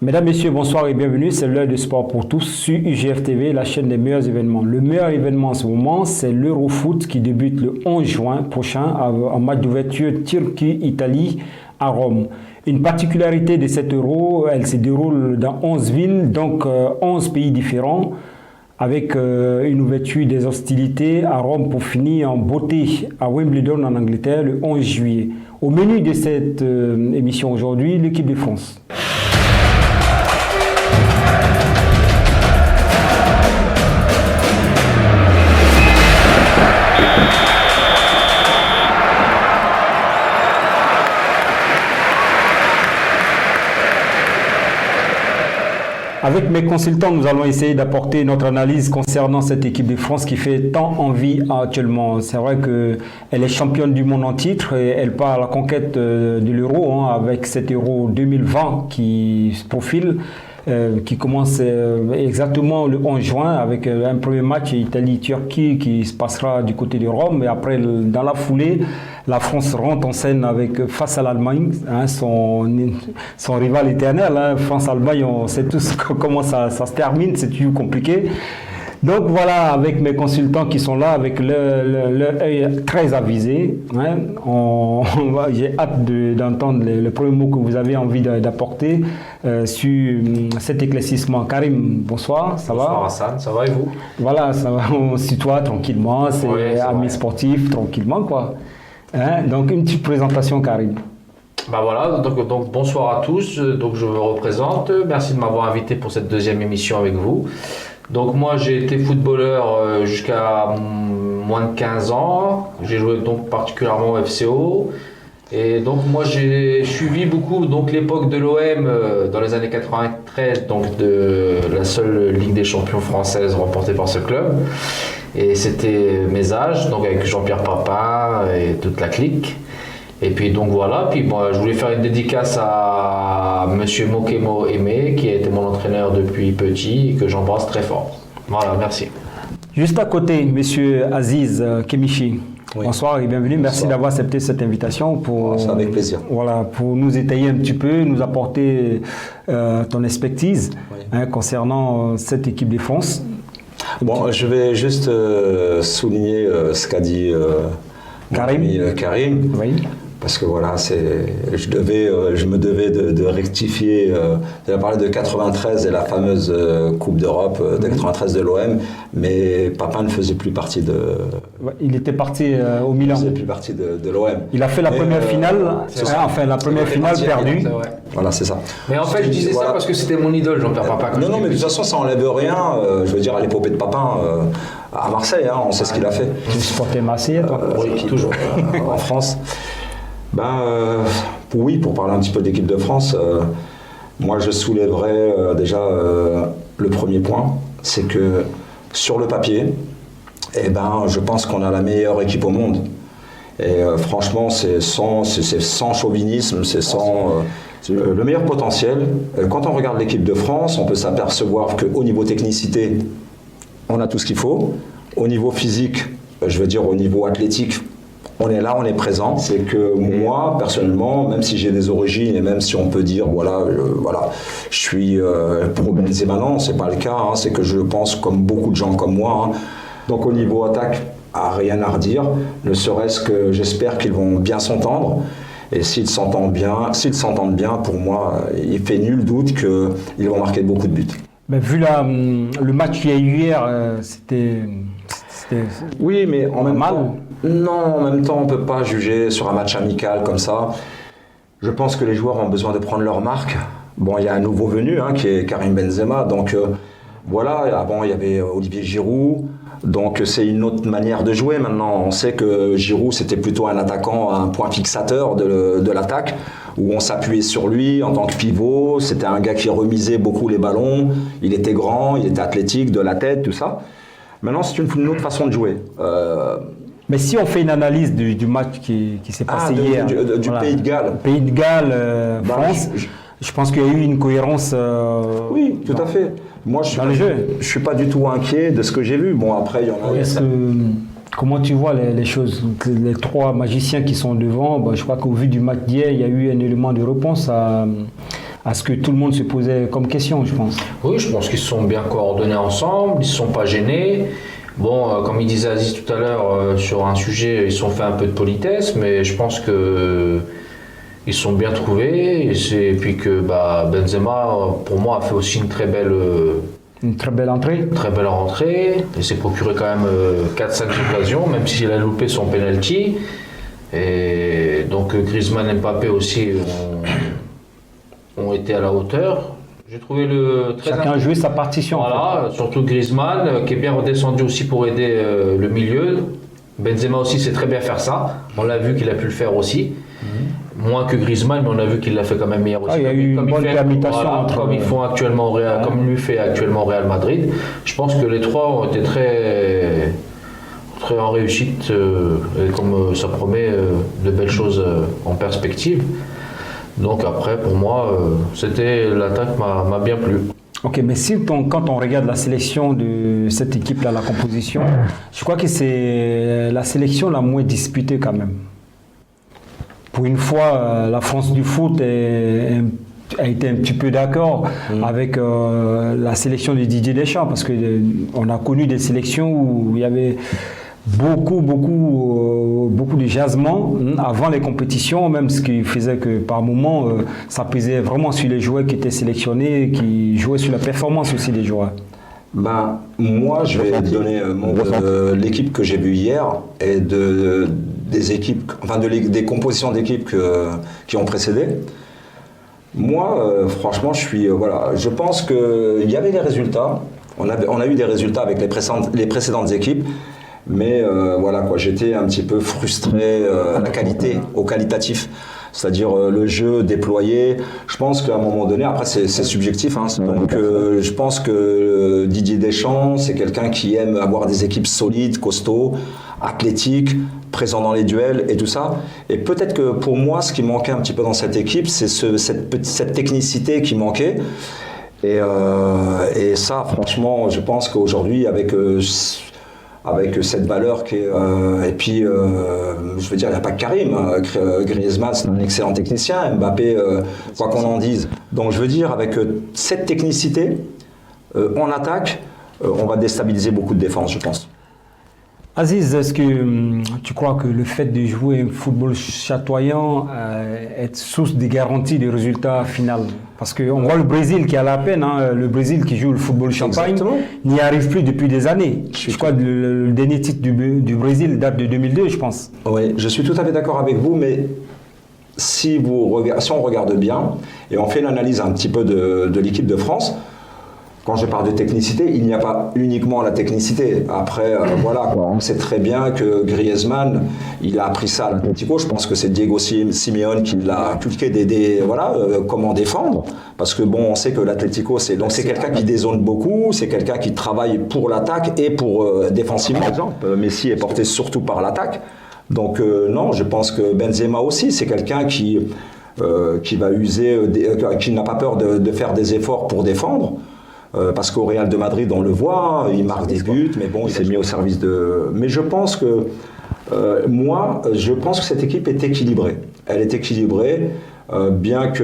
Mesdames, Messieurs, bonsoir et bienvenue. C'est l'heure de sport pour tous sur UGF TV, la chaîne des meilleurs événements. Le meilleur événement en ce moment, c'est l'Eurofoot qui débute le 11 juin prochain en match d'ouverture Turquie-Italie à Rome. Une particularité de cet Euro, elle se déroule dans 11 villes, donc 11 pays différents, avec une ouverture des hostilités à Rome pour finir en beauté à Wimbledon en Angleterre le 11 juillet. Au menu de cette émission aujourd'hui, l'équipe de France. Avec mes consultants, nous allons essayer d'apporter notre analyse concernant cette équipe de France qui fait tant envie actuellement. C'est vrai qu'elle est championne du monde en titre et elle part à la conquête de l'Euro avec cet Euro 2020 qui se profile, qui commence exactement le 11 juin avec un premier match Italie-Turquie qui se passera du côté de Rome. Et après, dans la foulée, la France rentre en scène face à l'Allemagne, son rival éternel. France-Allemagne, on sait tous comment ça se termine, c'est toujours compliqué. Donc voilà, avec mes consultants qui sont là, avec leur œil très avisé, j'ai hâte d'entendre le premier mot que vous avez envie d'apporter sur cet éclaircissement. Karim, bonsoir, ça va? Bonsoir Hassan, ça va et vous? Voilà, ça va, on se tutoie tranquillement, c'est amis sportifs, tranquillement quoi. Donc une petite présentation, Karim. Voilà, donc bonsoir à tous, donc je me représente, merci de m'avoir invité pour cette deuxième émission avec vous. Donc moi j'ai été footballeur jusqu'à moins de 15 ans, j'ai joué donc particulièrement au FCO et donc moi j'ai suivi beaucoup donc l'époque de l'OM dans les années 93, donc de la seule Ligue des Champions française remportée par ce club et c'était mes âges, donc avec Jean-Pierre Papin et toute la clique. Et puis donc voilà, puis moi je voulais faire une dédicace à Monsieur Mokemo Aimé qui a été mon entraîneur depuis petit et que j'embrasse très fort. Voilà, merci. Juste à côté, Monsieur Aziz Kemichi. Oui. Bonsoir et bienvenue. Bonsoir. Merci d'avoir accepté cette invitation c'est avec plaisir. Voilà, pour nous étayer un petit peu, nous apporter ton expertise concernant cette équipe de France. Bon, je vais juste souligner ce qu'a dit Karim. Oui. Parce que voilà, je me devais de rectifier. Tu as parlé de 93 et la fameuse Coupe d'Europe de 93 de l'OM, mais Papin ne faisait plus partie de. Il était parti au Milan. Il ne faisait plus partie de l'OM. Il a fait la première finale, la première finale perdue. Voilà, c'est ça. Mais en fait, je disais ça parce que c'était mon idole, Jean-Pierre Papin. Non, mais de toute façon, ça n'enlève rien. Je veux dire, à l'épopée de Papin, à Marseille, on sait ce qu'il a fait. Tu supportais Marseille, toi? Oui, toujours. En France. Oui, pour parler un petit peu d'équipe de France, moi je soulèverais déjà le premier point, c'est que sur le papier, je pense qu'on a la meilleure équipe au monde. Et franchement, c'est sans chauvinisme, c'est sans le meilleur potentiel. Quand on regarde l'équipe de France, on peut s'apercevoir qu'au niveau technicité, on a tout ce qu'il faut. Au niveau physique, je veux dire au niveau athlétique, on est là, on est présent. C'est que moi, personnellement, même si j'ai des origines et même si on peut dire, je suis pro Benzema, non, c'est pas le cas. C'est que je pense comme beaucoup de gens comme moi. Donc au niveau attaque, rien à redire. Ne serait-ce que j'espère qu'ils vont bien s'entendre. Et s'ils s'entendent bien, pour moi, il fait nul doute qu'ils vont marquer beaucoup de buts. Mais vu le match qu'il y a eu hier, c'était. Oui, mais en même temps, on ne peut pas juger sur un match amical comme ça. Je pense que les joueurs ont besoin de prendre leur marque. Bon, il y a un nouveau venu qui est Karim Benzema. Donc avant, il y avait Olivier Giroud. Donc c'est une autre manière de jouer maintenant. On sait que Giroud, c'était plutôt un attaquant, un point fixateur de l'attaque, où on s'appuyait sur lui en tant que pivot. C'était un gars qui remisait beaucoup les ballons. Il était grand, il était athlétique, de la tête, tout ça. Maintenant, c'est une autre façon de jouer. Mais si on fait une analyse du match qui s'est passé hier... Du Pays de Galles. Pays de Galles, France, je pense qu'il y a eu une cohérence... oui, tout à fait. Moi, je ne suis pas du tout inquiet de ce que j'ai vu. Bon, après, il y en a... Comment tu vois les choses? Les trois magiciens qui sont devant, je crois qu'au vu du match d'hier, il y a eu un élément de réponse à ce que tout le monde se posait comme question, je pense. Oui, je pense qu'ils se sont bien coordonnés ensemble, ils ne se sont pas gênés. Bon, comme il disait Aziz tout à l'heure, sur un sujet, ils se sont fait un peu de politesse, mais je pense que ils se sont bien trouvés. Et puis que Benzema, pour moi, a fait aussi une très belle entrée. Très belle rentrée. Il s'est procuré quand même 4-5 occasions, même s'il a loupé son penalty. Et donc Griezmann et Mbappé aussi ont été à la hauteur. J'ai trouvé Chacun a joué sa partition. Voilà, surtout Griezmann qui est bien redescendu aussi pour aider le milieu. Benzema aussi sait très bien faire ça. On l'a vu qu'il a pu le faire aussi. Moins que Griezmann, mais on a vu qu'il l'a fait quand même meilleur aussi. Il y a eu une bonne permutation comme ils font actuellement comme lui fait actuellement au Real Madrid. Je pense que les trois ont été très en réussite et comme ça promet de belles choses en perspective. Donc après, pour moi, l'attaque m'a bien plu. Ok, mais quand on regarde la sélection de cette équipe-là, la composition, je crois que c'est la sélection la moins disputée quand même. Pour une fois, la France du foot a été un petit peu d'accord avec la sélection de Didier Deschamps, parce qu'on a connu des sélections où il y avait beaucoup de jasement avant les compétitions, même ce qui faisait que par moments ça pesait vraiment sur les joueurs qui étaient sélectionnés, qui jouaient sur la performance aussi des joueurs. Moi, je vais donner l'équipe que j'ai vue hier et des équipes, enfin des compositions d'équipes qui ont précédé. Moi, franchement, je pense qu'il y avait des résultats. On a eu des résultats avec les précédentes équipes. Mais j'étais un petit peu frustré à la qualité, au qualitatif. C'est-à-dire le jeu déployé. Je pense qu'à un moment donné, après c'est subjectif, donc je pense que Didier Deschamps, c'est quelqu'un qui aime avoir des équipes solides, costauds, athlétiques, présents dans les duels et tout ça. Et peut-être que pour moi, ce qui manquait un petit peu dans cette équipe, c'est cette technicité qui manquait. Et ça, franchement, je pense qu'aujourd'hui, avec cette valeur qui est... et puis, je veux dire, il n'y a pas que Karim. Griezmann, c'est un excellent technicien. Mbappé, quoi qu'on en dise. Donc, je veux dire, avec cette technicité, en attaque, on va déstabiliser beaucoup de défenses, je pense. Aziz, est-ce que tu crois que le fait de jouer un football chatoyant est source de garantie de résultat final? Parce qu'on voit le Brésil qui a la peine, le Brésil qui joue le football champagne n'y arrive plus depuis des années. Je crois que le dernier titre du Brésil date de 2002, je pense. Oui, je suis tout à fait d'accord avec vous, mais si on regarde bien et on fait l'analyse un petit peu de l'équipe de France, quand je parle de technicité, il n'y a pas uniquement la technicité. Après, on sait très bien que Griezmann, il a appris ça à l'Atlético. Je pense que c'est Diego Simeone qui l'a inculqué comment défendre. Parce que on sait que l'Atlético, c'est quelqu'un qui dézone beaucoup, c'est quelqu'un qui travaille pour l'attaque et pour défensivement. Par exemple, Messi est porté surtout par l'attaque. Donc non, je pense que Benzema aussi, c'est quelqu'un qui va user, qui n'a pas peur de faire des efforts pour défendre. Parce qu'au Real de Madrid, on le voit, il marque des buts, mais il s'est mis au service de... Mais je pense que, je pense que cette équipe est équilibrée. Elle est équilibrée, bien que,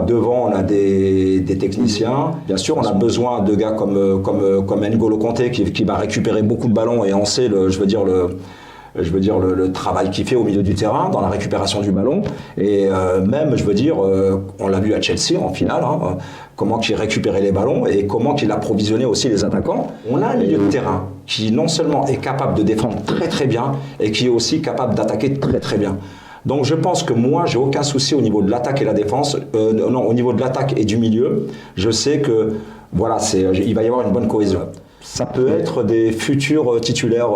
devant, on a des techniciens. Bien sûr, on a besoin de gars comme N'Golo Kanté, qui va récupérer beaucoup de ballons, et on sait, le travail qu'il fait au milieu du terrain, dans la récupération du ballon. Et même, on l'a vu à Chelsea en finale, comment il récupérait les ballons et comment il approvisionnait aussi les attaquants. On a un milieu de terrain qui non seulement est capable de défendre très très bien, et qui est aussi capable d'attaquer très très bien. Donc je pense que moi, j'ai aucun souci au niveau de l'attaque et la défense, au niveau de l'attaque et du milieu. Je sais que il va y avoir une bonne cohésion. Ça peut être des futurs titulaires,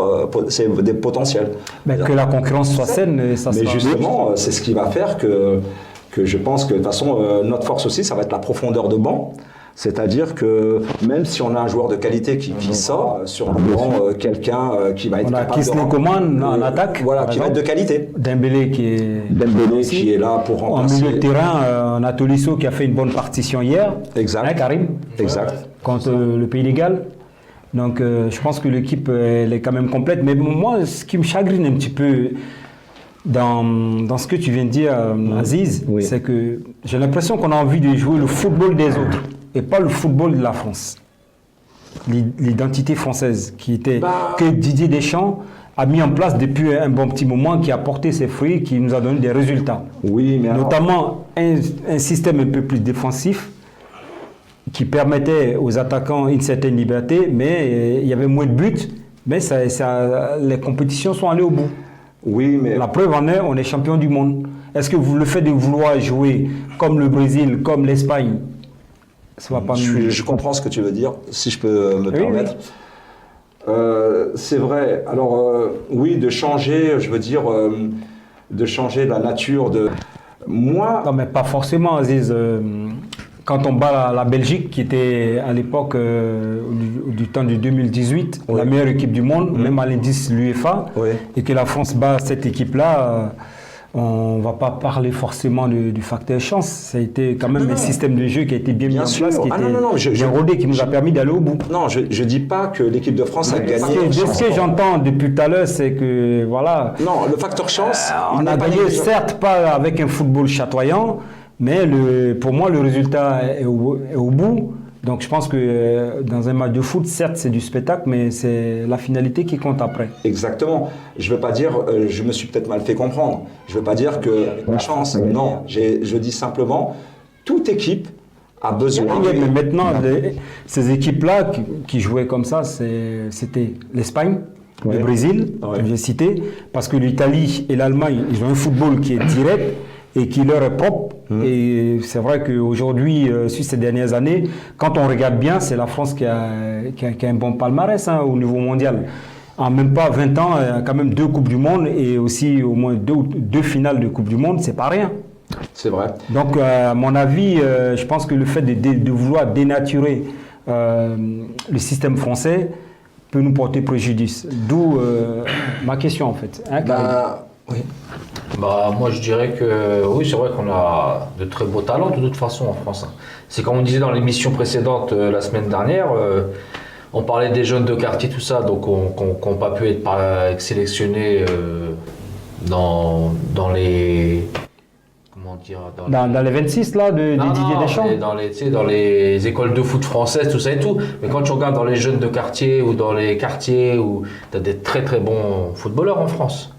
c'est des potentiels. Mais que la concurrence soit saine, Mais justement, c'est ce qui va faire que je pense que de toute façon, notre force aussi, ça va être la profondeur de banc. C'est-à-dire que même si on a un joueur de qualité qui sort sur un banc, quelqu'un qui va être capable Kingsley Coman en attaque, qui va être de qualité. Dembélé qui est là pour remplacer. En milieu de terrain, on a Tolisso qui a fait une bonne partition hier. Exact. Karim. Exact. Contre le Pays de Galles. Donc je pense que l'équipe elle est quand même complète. Mais moi, ce qui me chagrine un petit peu, dans ce que tu viens de dire, Aziz, Oui. c'est que j'ai l'impression qu'on a envie de jouer le football des autres et pas le football de la France. L'identité française que Didier Deschamps a mis en place depuis un bon petit moment, qui a porté ses fruits, qui nous a donné des résultats. Oui, mais alors, Notamment un système un peu plus défensif qui permettait aux attaquants une certaine liberté, mais il y avait moins de buts, mais les compétitions sont allées au bout. oui, mais La preuve en est, on est champion du monde. Est-ce que le fait de vouloir jouer comme le Brésil, comme l'Espagne, ça va pas mieux? je comprends ce que tu veux dire, si je peux me Oui, permettre. C'est vrai. Alors, oui, de changer, je veux dire, de changer la nature de. Moi, Non, mais pas forcément, Aziz. Quand on bat la Belgique, qui était à l'époque du temps de 2018, Oui. la meilleure équipe du monde, même à l'indice l'UEFA, Oui. et que la France bat cette équipe-là, on ne va pas parler forcément du facteur chance. Ça a été quand même un système de jeu qui a été bien mis en sûr. place, qui Ah, était non, bien rodé, qui nous a permis d'aller au bout. non, je ne dis pas que l'équipe de France a De gagné. ce que j'entends depuis tout à l'heure, c'est que voilà, Non, le facteur chance, il on n'est a pas gagné négligeable. certes pas avec un football chatoyant, mais pour moi le résultat est au bout. Donc je pense que dans un match de foot, certes c'est du spectacle, mais c'est la finalité qui compte après. Exactement. Je ne veux pas dire, je me suis peut-être mal fait comprendre. Je ne veux pas dire que la chance, non. Je dis simplement, toute équipe a besoin. Oui, mais maintenant, ces équipes-là qui jouaient comme ça, c'était l'Espagne, Ouais. le Brésil, Ouais. que j'ai cité, parce que l'Italie et l'Allemagne, ils ont un football qui est direct et qui leur est propre. Et c'est vrai qu'aujourd'hui, sur ces dernières années, quand on regarde bien, c'est la France qui a un bon palmarès au niveau mondial. En même pas 20 ans, il y a quand même 2 Coupes du Monde et aussi au moins 2 finales de Coupe du Monde, c'est pas rien. C'est vrai. Donc, à mon avis, je pense que le fait de vouloir dénaturer le système français peut nous porter préjudice. D'où ma question, en fait. Hein, Karim? Oui. Bah, moi je dirais que oui, c'est vrai qu'on a de très beaux talents de toute façon en France. C'est comme on disait dans l'émission précédente la semaine dernière, on parlait des jeunes de quartier, tout ça, donc qui n'ont pas pu être sélectionnés dans les. Comment dire Dans les 26 là, de Didier Deschamps. mais dans les écoles de foot françaises, tout ça et tout. Mais quand tu regardes dans les jeunes de quartier ou dans les quartiers, où tu as des très très bons footballeurs en France.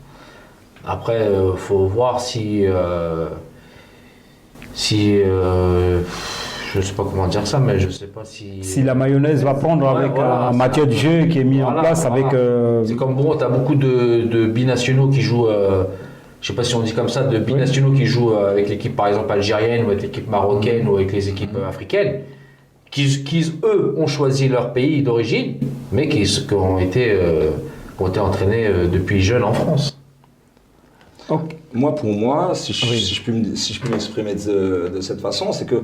Après, faut voir si je sais pas comment dire ça, mais je sais pas Si la mayonnaise va prendre Ouais, avec voilà, en matière de jeu qui est mis en Voilà, place voilà. avec. C'est comme bon, tu as beaucoup de binationaux qui jouent, je sais pas si on dit comme ça, de binationaux qui jouent avec l'équipe par exemple algérienne ou avec l'équipe marocaine ou avec les équipes africaines, qui eux ont choisi leur pays d'origine, mais qui ont été entraînés depuis jeunes en France. Ok. Moi, pour moi, si Oui. je peux m'exprimer de cette façon, c'est que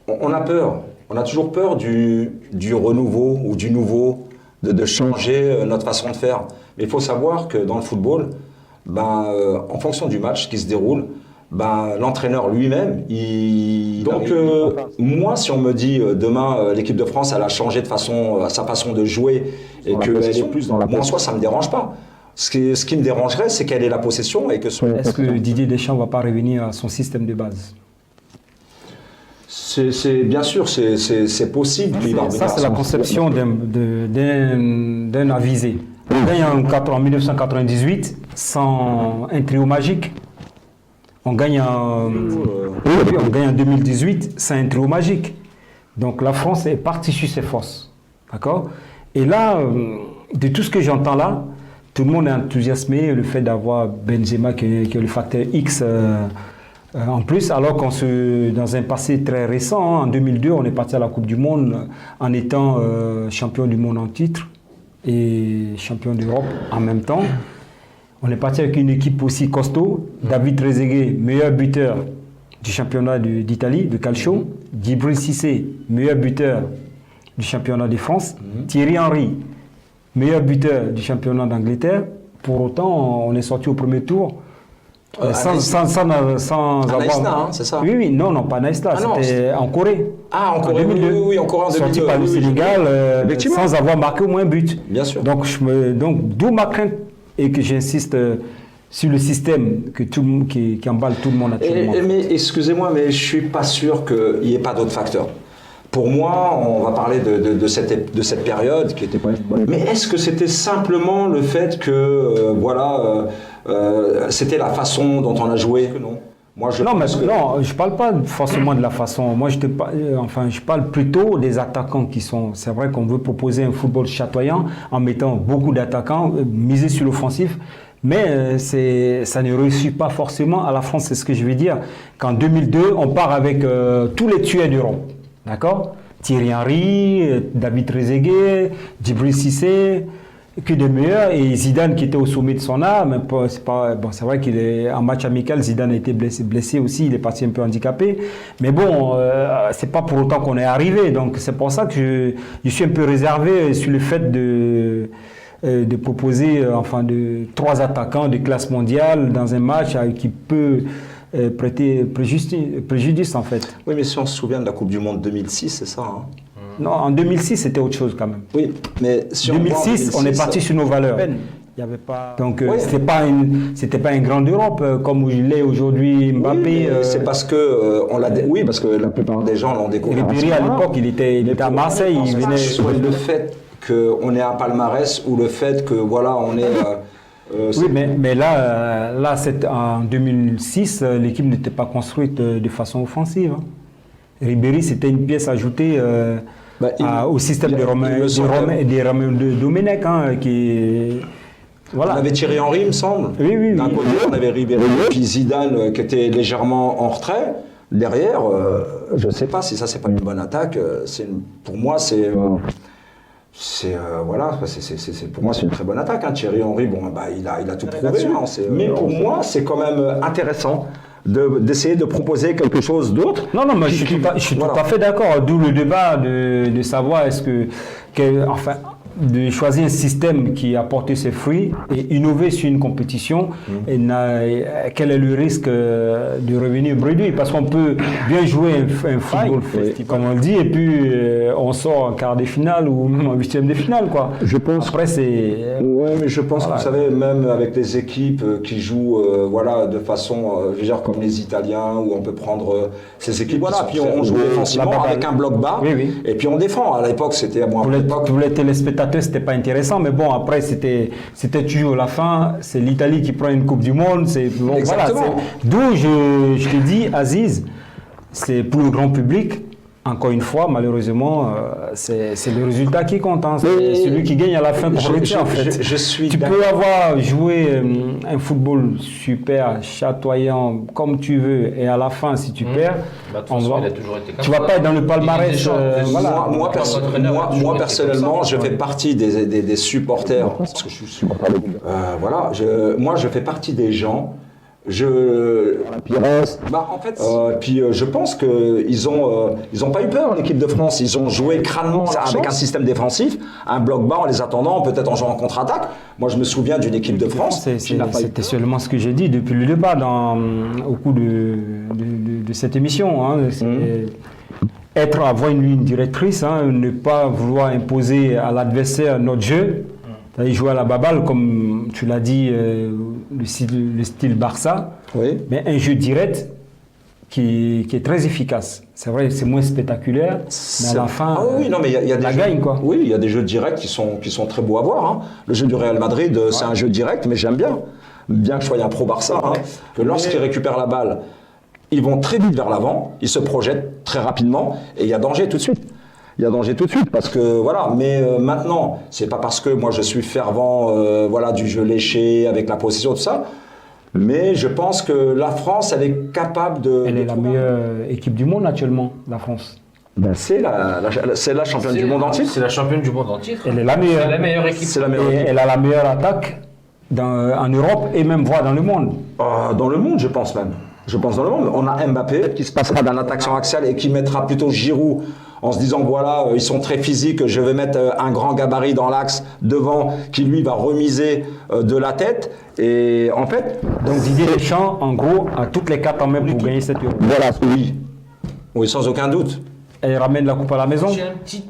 on a peur. On a toujours peur du renouveau ou du nouveau, de changer notre façon de faire. Mais il faut savoir que dans le football, en fonction du match qui se déroule, l'entraîneur lui-même, moi, si on me dit demain l'équipe de France, elle a changé sa façon de jouer et qu'elle est plus dans la moi en soi, ça me dérange pas. Ce qui me dérangerait, c'est qu'elle ait la possession et que Est-ce que Didier Deschamps ne va pas revenir à son système de base? c'est bien sûr, c'est possible. qu'il va revenir Ça, à c'est la son conception d'un avisé. On gagne en 1998 sans un trio magique. On gagne en 2018 sans un trio magique. Donc la France est partie sur ses forces. D'accord? Et là, de tout ce que j'entends là, tout le monde est enthousiasmé, le fait d'avoir Benzema qui est le facteur X en plus, alors dans un passé très récent, en 2002, on est parti à la Coupe du Monde en étant champion du monde en titre et champion d'Europe en même temps. On est parti avec une équipe aussi costaud. David Trezeguet, meilleur buteur du championnat d'Italie, de calcio. Djibril Cissé, meilleur buteur du championnat de France. Thierry Henry, meilleur buteur du championnat d'Angleterre. Pour autant, on est sorti au premier tour sans avoir... Naïsta, hein, c'est ça? Oui, non, pas Naïsta, c'était en Corée. Ah, en Corée, 2002. oui, en Corée en 2002. Sorti par le Sénégal sans avoir marqué au moins un but. Bien sûr. Donc d'où ma crainte et que j'insiste sur le système qui emballe tout le monde actuellement. Mais excusez-moi, mais je ne suis pas sûr qu'il n'y ait pas d'autres facteurs. Pour moi, on va parler de cette période qui était pas une bonne. Mais est-ce que c'était simplement le fait que c'était la façon dont on a joué? Non. Moi, je parle pas forcément de la façon. Moi, je parle plutôt des attaquants qui sont. C'est vrai qu'on veut proposer un football chatoyant en mettant beaucoup d'attaquants, miser sur l'offensif. Mais ça ne réussit pas forcément à la France, c'est ce que je veux dire. Qu'en 2002, on part avec tous les tueurs d'Europe. D'accord? Thierry Henry, David Trezeguet, Djibril Cissé, que des meilleurs. Et Zidane qui était au sommet de son art. Mais c'est vrai qu'il est en match amical, Zidane a été blessé aussi, il est parti un peu handicapé. Mais bon, c'est pas pour autant qu'on est arrivé. Donc c'est pour ça que je suis un peu réservé sur le fait de proposer 3 attaquants de classe mondiale dans un match qui peut prêter préjudice en fait. Oui, mais si on se souvient de la Coupe du Monde 2006, c'est ça. Hein. Non, en 2006, c'était autre chose quand même. Oui, mais si 2006, on est parti sur nos valeurs. Il y avait pas. Donc, c'était pas un grand d'Europe comme il l'est aujourd'hui Mbappé. Oui, c'est parce que oui, parce que la plupart des gens l'ont découvert. Ribéry à l'époque, il était à Marseille, il venait. Soit le fait qu'on est un palmarès ou le fait que on est. Oui, mais là en 2006, l'équipe n'était pas construite de façon offensive. Hein. Ribéry, c'était une pièce ajoutée au système des Romain Domenech. Hein, voilà. On avait Thierry Henry, il me semble. Oui. D'un côté, on avait Ribéry, puis Zidane qui était légèrement en retrait. Derrière, je ne sais pas si ça, c'est pas une bonne attaque. Pour moi, pour moi, c'est une très bonne attaque. Hein. Thierry Henry, il a tout prouvé. Hein. Mais pour moi, c'est quand même intéressant d'essayer de proposer quelque chose d'autre. Non, mais je suis tout à fait d'accord. D'où le débat de savoir de choisir un système qui a porté ses fruits et innover sur une compétition. Et quel est le risque de revenir bredouille? Parce qu'on peut bien jouer un football festif, comme on le dit, et puis on sort en quart de finale ou même en huitième de finale, quoi. Je pense. Après, c'est. Ouais, mais je pense que vous savez, même avec des équipes qui jouent, de façon, je veux dire, comme les Italiens, où on peut prendre ces équipes, puis on joue défensivement avec un bloc bas, et puis on défend. À l'époque, c'était pour les téléspectateurs, c'était pas intéressant, mais bon, après, c'était toujours la fin. C'est l'Italie qui prend une Coupe du Monde. D'où je te dis, Aziz, c'est pour le grand public. Encore une fois, malheureusement, c'est le résultat qui compte. Hein. C'est celui qui gagne à la fin pour le en fait. Tu peux avoir joué un football super, chatoyant, comme tu veux, et à la fin, si tu perds, tu vas pas être dans le palmarès. Moi, personnellement, je fais partie des supporters. Parce que je suis supporter. Moi, je fais partie des gens. Je pense qu'ils ont pas eu peur, l'équipe de France. Ils ont joué crânement avec un système défensif, un bloc bas en les attendant, peut-être en jouant en contre-attaque. Moi, je me souviens d'une équipe de France. C'était seulement ce que j'ai dit depuis le débat au cours de cette émission. Hein. Avoir une ligne directrice, hein, ne pas vouloir imposer à l'adversaire notre jeu. Il jouait à la baballe, comme tu l'as dit, le style Barça, mais un jeu direct qui est très efficace. C'est vrai, c'est moins spectaculaire, mais à la fin, gagne, quoi. Oui, il y a des jeux directs qui sont très beaux à voir. Hein. Le jeu du Real Madrid, c'est un jeu direct, mais j'aime bien. Bien que je sois un pro Barça, que lorsqu'ils récupèrent la balle, ils vont très vite vers l'avant, ils se projettent très rapidement, et il y a danger tout de suite. Parce que maintenant, c'est pas parce que moi je suis fervent du jeu léché avec la possession, tout ça, mais je pense que la France, elle est capable de. Elle est la meilleure équipe du monde actuellement, la France. C'est la championne du monde entier. C'est la championne du monde entier. Elle est la meilleure. C'est la meilleure équipe. Elle a la meilleure attaque en Europe et même voire dans le monde. Dans le monde, je pense même. Dans le monde. On a Mbappé qui se passera d'un attaque axiale et qui mettra plutôt Giroud en se disant ils sont très physiques, je vais mettre un grand gabarit dans l'axe devant qui lui va remiser de la tête. Et en fait. Donc Didier Deschamps, en gros, a toutes les cartes en main pour gagner cette Euro. Oui, sans aucun doute. Et il ramène la coupe à la maison. J'ai une petite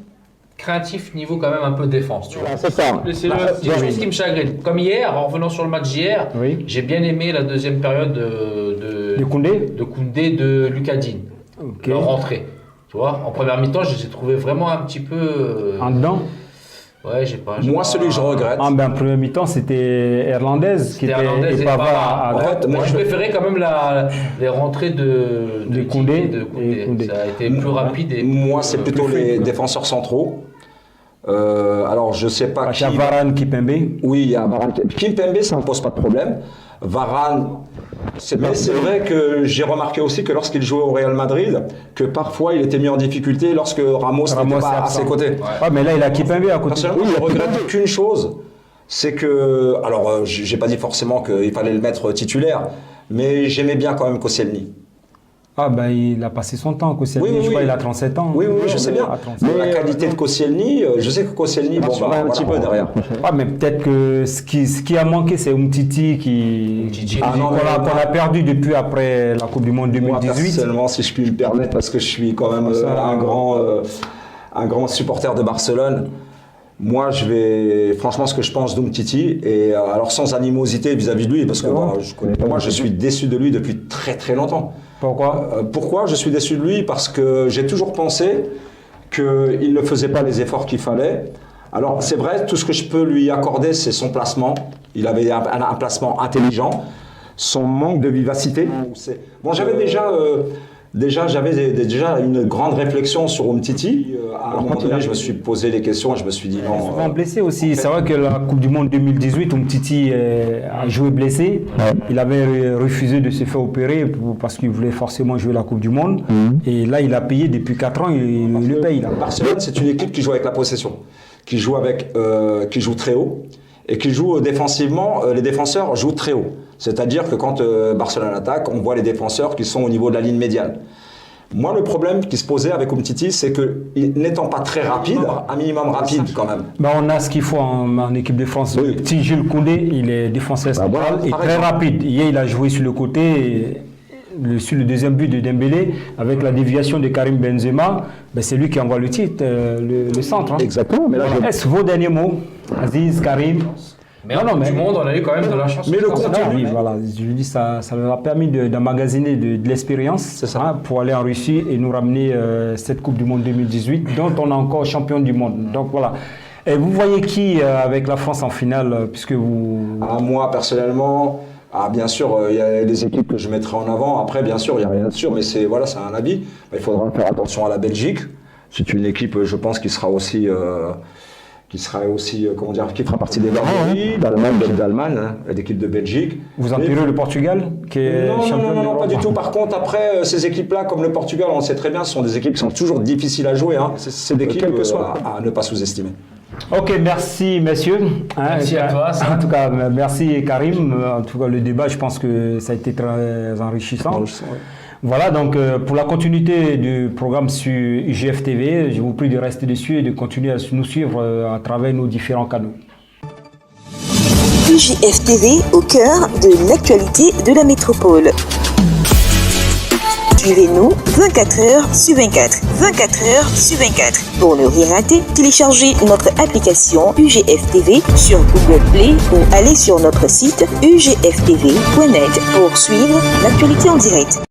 craintif niveau quand même un peu défense, tu vois. C'est ça. C'est la petite chose qui me chagrine. Comme hier, en revenant sur le match d'hier, j'ai bien aimé la deuxième période de Koundé, de Lucas Digne. Leur rentrée. Tu vois, en première mi-temps, je les ai trouvés vraiment un petit peu... En dedans. Ouais, Moi, celui que je regrette. En première mi-temps, c'était Hernandez qui était et Pavard. En fait, moi, je préférais quand même les rentrées de Koundé. Ça a été plus rapide. Moi, c'est plutôt les défenseurs centraux. Alors, je sais pas qui. Il y a Varane, Kimpembe. Oui, il y a Varane. Kimpembe, ça ne pose pas de problème. Varane. Mais c'est vrai que j'ai remarqué aussi que lorsqu'il jouait au Real Madrid, que parfois il était mis en difficulté lorsque Ramos n'était pas à ses côtés. Ouais, mais là il a Kimpembe à côté. Personnellement, je regrette qu'une chose, c'est que, alors j'ai pas dit forcément qu'il fallait le mettre titulaire, mais j'aimais bien quand même Koscielny. Ah ben il a passé son temps, Koscielny, je crois il a 37 ans. Oui, je sais bien. Mais la qualité de Koscielny, je sais que Koscielny, un petit peu derrière. Ah mais peut-être que ce qui a manqué, c'est Umtiti qu'on a perdu depuis après la Coupe du Monde 2018. Moi, personnellement, si je puis me permettre, parce que je suis quand même un grand supporter de Barcelone. Moi, franchement, ce que je pense d'Umtiti, et alors sans animosité vis-à-vis de lui, parce que moi, je suis déçu de lui depuis très très longtemps. Pourquoi je suis déçu de lui? Parce que j'ai toujours pensé qu'il ne faisait pas les efforts qu'il fallait. Alors, c'est vrai, tout ce que je peux lui accorder, c'est son placement. Il avait un placement intelligent. Son manque de vivacité. Bon, j'avais déjà une grande réflexion sur Umtiti. À un moment donné, je me suis posé des questions et je me suis dit non. Il est souvent blessé aussi. C'est vrai que la Coupe du Monde 2018, Umtiti a joué blessé. Il avait refusé de se faire opérer parce qu'il voulait forcément jouer la Coupe du Monde. Et là, il a payé depuis 4 ans. Il le paye. Là. Barcelone, c'est une équipe qui joue avec la possession, qui joue très haut et qui joue défensivement. Les défenseurs jouent très haut. C'est-à-dire que quand Barcelone attaque, on voit les défenseurs qui sont au niveau de la ligne médiane. Moi, le problème qui se posait avec Umtiti, c'est que, n'étant pas très rapide, un minimum rapide quand même. On a ce qu'il faut en équipe de France. Oui. Petit Jules Koundé, il est défenseur central et très rapide. Hier, il a joué sur le côté. Sur le deuxième but de Dembélé, avec la déviation de Karim Benzema, c'est lui qui envoie le titre, le centre. Hein. Exactement. Mais là, Est-ce vos derniers mots, Aziz, Karim? Mais du monde, on a eu quand même de la chance. Mais le contenu, voilà, je dis ça leur a permis d'emmagasiner de l'expérience pour aller en Russie et nous ramener cette Coupe du Monde 2018, dont on est encore champion du monde. Donc voilà. Et vous voyez qui avec la France en finale, puisque vous... Moi, personnellement, bien sûr, il y a des équipes que je mettrai en avant. Après, bien sûr, il n'y a rien de sûr, mais c'est un avis. Il faudra faire attention à la Belgique. C'est une équipe, je pense, qui fera partie des d'Allemagne, l'équipe de Belgique. Vous enterrez le Portugal qui est champion Non, pas du tout. Par contre, après, ces équipes-là, comme le Portugal, on le sait très bien, ce sont des équipes qui sont toujours difficiles à jouer. C'est des équipes à ne pas sous-estimer. Ok, merci messieurs. Merci à toi. En tout cas, merci Karim. En tout cas, le débat, je pense que ça a été très enrichissant. Voilà, donc pour la continuité du programme sur UGF TV, je vous prie de rester dessus et de continuer à nous suivre à travers nos différents canaux. UGF TV au cœur de l'actualité de la métropole. Suivez-nous 24h sur 24. 24h sur 24. Pour ne rien rater, téléchargez notre application UGF TV sur Google Play ou allez sur notre site ugftv.net pour suivre l'actualité en direct.